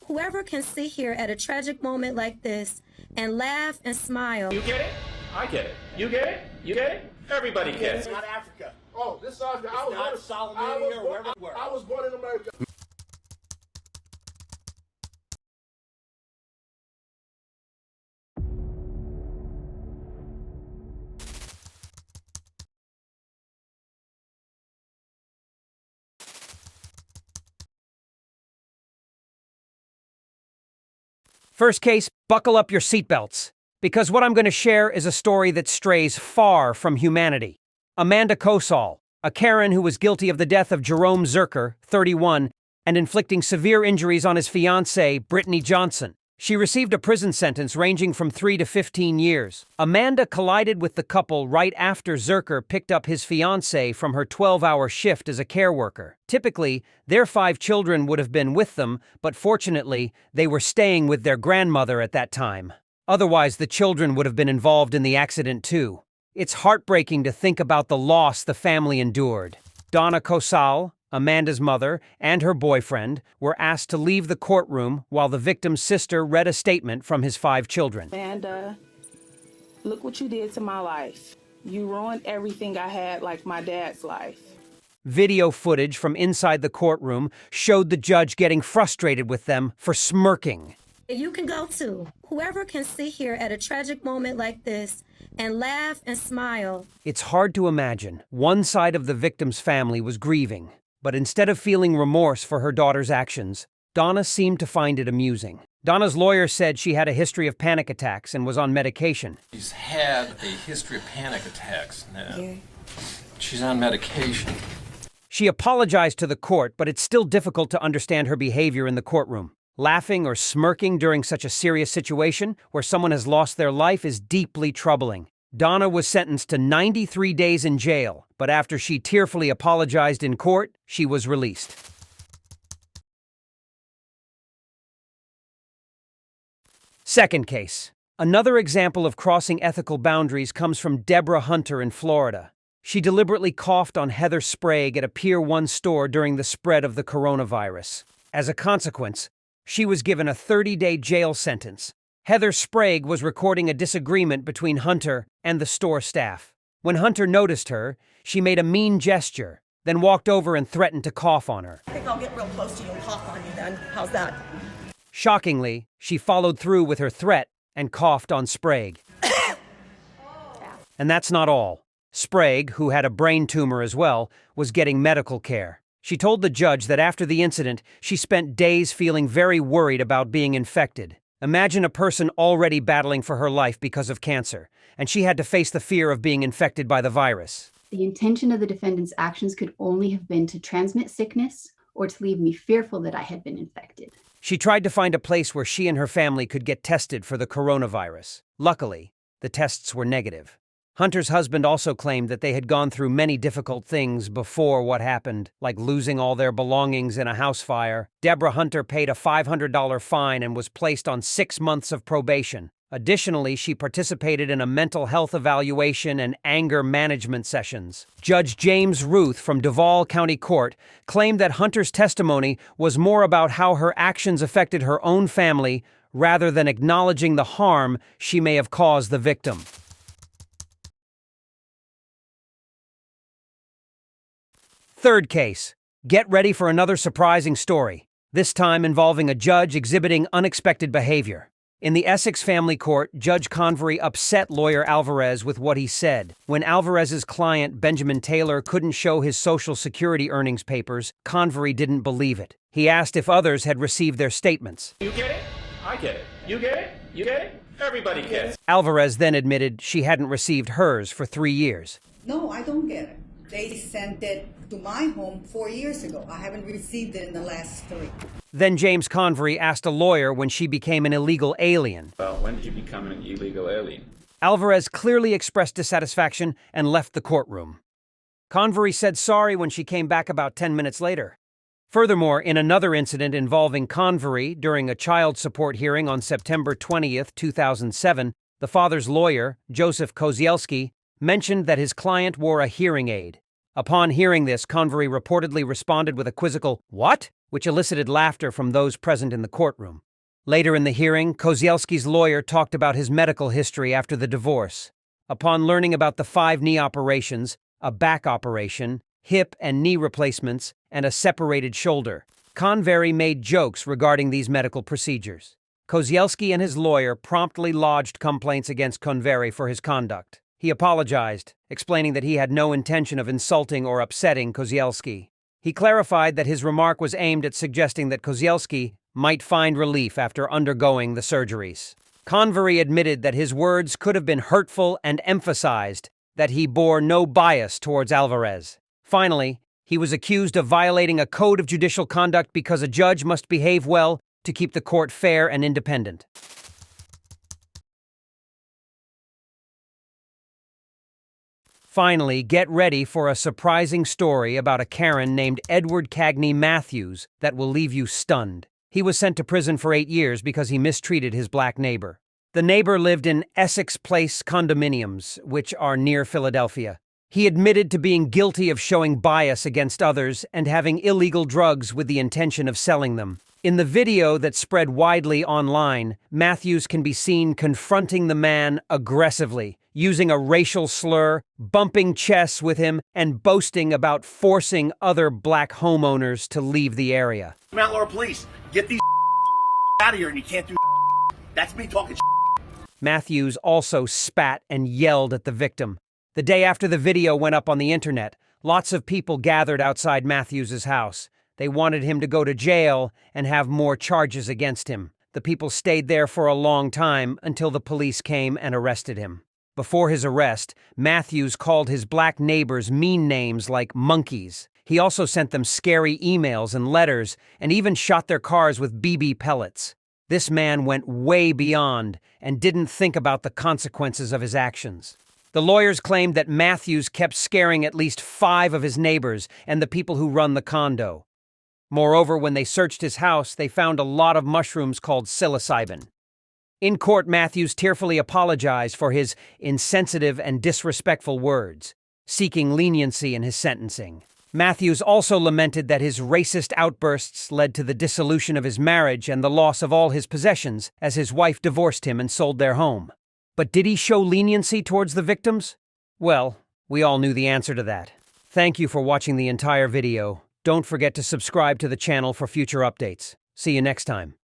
Whoever can sit here at a tragic moment like this and laugh and smile. You get it? I get it. You get it? You get it? Everybody gets it. It's not Africa. Oh, this is Africa. It's not Somalia or wherever. I was born in America. First case, buckle up your seatbelts, because what I'm going to share is a story that strays far from humanity. Amanda Kosal, a Karen who was guilty of the death of Jerome Zerker, 31, and inflicting severe injuries on his fiancée, Brittany Johnson. She received a prison sentence ranging from 3 to 15 years. Amanda collided with the couple right after Zerker picked up his fiancée from her 12-hour shift as a care worker. Typically, their 5 children would have been with them, but fortunately, they were staying with their grandmother at that time. Otherwise, the children would have been involved in the accident too. It's heartbreaking to think about the loss the family endured. Donna Kosal, Amanda's mother, and her boyfriend were asked to leave the courtroom while the victim's sister read a statement from his 5 children. Amanda, look what you did to my life. You ruined everything I had, like my dad's life. Video footage from inside the courtroom showed the judge getting frustrated with them for smirking. You can go too. Whoever can sit here at a tragic moment like this and laugh and smile. It's hard to imagine. One side of the victim's family was grieving, but instead of feeling remorse for her daughter's actions, Donna seemed to find it amusing. Donna's lawyer said she had a history of panic attacks and was on medication. She's had a history of panic attacks now. She's on medication. She apologized to the court, but it's still difficult to understand her behavior in the courtroom. Laughing or smirking during such a serious situation where someone has lost their life is deeply troubling. Donna was sentenced to 93 days in jail, but after she tearfully apologized in court, she was released. Second case. Another example of crossing ethical boundaries comes from Deborah Hunter in Florida. She deliberately coughed on Heather Sprague at a Pier 1 store during the spread of the coronavirus. As a consequence, she was given a 30-day jail sentence. Heather Sprague was recording a disagreement between Hunter and the store staff. When Hunter noticed her, she made a mean gesture, then walked over and threatened to cough on her. I think I'll get real close to you and cough on you then. How's that? Shockingly, she followed through with her threat and coughed on Sprague. And that's not all. Sprague, who had a brain tumor as well, was getting medical care. She told the judge that after the incident, she spent days feeling very worried about being infected. Imagine a person already battling for her life because of cancer, and she had to face the fear of being infected by the virus. The intention of the defendant's actions could only have been to transmit sickness or to leave me fearful that I had been infected. She tried to find a place where she and her family could get tested for the coronavirus. Luckily, the tests were negative. Hunter's husband also claimed that they had gone through many difficult things before what happened, like losing all their belongings in a house fire. Deborah Hunter paid a $500 fine and was placed on 6 months of probation. Additionally, she participated in a mental health evaluation and anger management sessions. Judge James Ruth from Duval County Court claimed that Hunter's testimony was more about how her actions affected her own family rather than acknowledging the harm she may have caused the victim. Third case. Get ready for another surprising story, this time involving a judge exhibiting unexpected behavior. In the Essex family court, Judge Convery upset lawyer Alvarez with what he said. When Alvarez's client, Benjamin Taylor, couldn't show his Social Security earnings papers, Convery didn't believe it. He asked if others had received their statements. You get it? I get it. You get it? You get it? Everybody gets it. Alvarez then admitted she hadn't received hers for 3 years. No, I don't get it. They sent it to my home 4 years ago. I haven't received it in the last 3. Then James Convery asked a lawyer when she became an illegal alien. Well, when did you become an illegal alien? Alvarez clearly expressed dissatisfaction and left the courtroom. Convery said sorry when she came back about 10 minutes later. Furthermore, in another incident involving Convery during a child support hearing on September 20th, 2007, the father's lawyer, Joseph Kozielski, mentioned that his client wore a hearing aid. Upon hearing this, Convery reportedly responded with a quizzical, "What?" which elicited laughter from those present in the courtroom. Later in the hearing, Kozielski's lawyer talked about his medical history after the divorce. Upon learning about the 5 knee operations, a back operation, hip and knee replacements, and a separated shoulder, Convery made jokes regarding these medical procedures. Kozielski and his lawyer promptly lodged complaints against Convery for his conduct. He apologized, explaining that he had no intention of insulting or upsetting Kozielski. He clarified that his remark was aimed at suggesting that Kozielski might find relief after undergoing the surgeries. Convery admitted that his words could have been hurtful and emphasized that he bore no bias towards Alvarez. Finally, he was accused of violating a code of judicial conduct because a judge must behave well to keep the court fair and independent. Finally, get ready for a surprising story about a Karen named Edward Cagney Matthews that will leave you stunned. He was sent to prison for 8 years because he mistreated his black neighbor. The neighbor lived in Essex Place condominiums, which are near Philadelphia. He admitted to being guilty of showing bias against others and having illegal drugs with the intention of selling them. In the video that spread widely online, Matthews can be seen confronting the man aggressively, using a racial slur, bumping chests with him, and boasting about forcing other black homeowners to leave the area. Mount Laurel Police, get these out of here and you can't do. That's me talking. Matthews also spat and yelled at the victim. The day after the video went up on the internet, lots of people gathered outside Matthews's house. They wanted him to go to jail and have more charges against him. The people stayed there for a long time until the police came and arrested him. Before his arrest, Matthews called his black neighbors mean names like monkeys. He also sent them scary emails and letters and even shot their cars with BB pellets. This man went way beyond and didn't think about the consequences of his actions. The lawyers claimed that Matthews kept scaring at least 5 of his neighbors and the people who run the condo. Moreover, when they searched his house, they found a lot of mushrooms called psilocybin. In court, Matthews tearfully apologized for his insensitive and disrespectful words, seeking leniency in his sentencing. Matthews also lamented that his racist outbursts led to the dissolution of his marriage and the loss of all his possessions as his wife divorced him and sold their home. But did he show leniency towards the victims? Well, we all knew the answer to that. Thank you for watching the entire video. Don't forget to subscribe to the channel for future updates. See you next time.